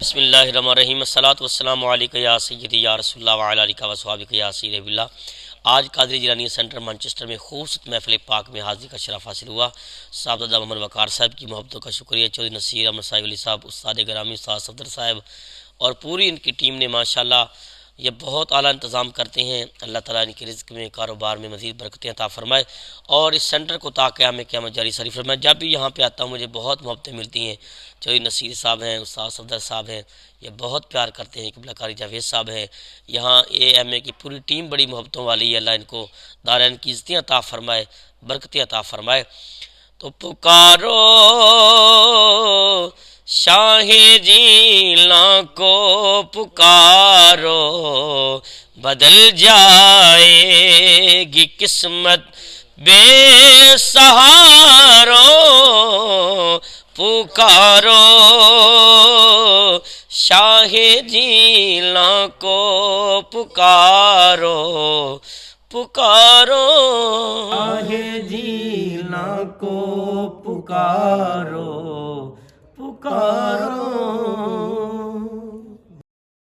بسم اللہ الرحمن الرحیم الصلاۃ والسلام علیکم یا سیدی یا رسول اللہ وعلی آلہ و صحابہ یا سید اللہ۔ آج قادری جیلانی سینٹر مانچسٹر میں خوبصورت محفل پاک میں حاضری کا شرف حاصل ہوا۔ صاحبزادہ محمد وقار صاحب کی محبتوں کا شکریہ، چودھری نصیر احمد صاحب علی صاحب، استاد گرامی استاد صفدر صاحب اور پوری ان کی ٹیم نے ماشاءاللہ یہ بہت اعلیٰ انتظام کرتے ہیں۔ اللہ تعالیٰ ان کے رزق میں، کاروبار میں مزید برکتیں عطا فرمائے اور اس سینٹر کو تا قیامت جاری ساری فرمائے۔ جب بھی یہاں پہ آتا ہوں مجھے بہت محبتیں ملتی ہیں۔ چودھری نصیر صاحب ہیں، استاد صفدر صاحب ہیں، یہ بہت پیار کرتے ہیں۔ قبلہ کاری جاوید صاحب ہیں، یہاں اے ایم اے کی پوری ٹیم بڑی محبتوں والی ہے۔ اللہ ان کو دارین کی عزتیں عطا فرمائے، برکتیں عطا فرمائے۔ تو پکارو شاہ جیلاں کو، پکارو بدل جائے گی قسمت بے سہاروں، پکارو شاہ جیلاں کو، پکارو پکارو شاہ جیلاں کو پکارو پکارو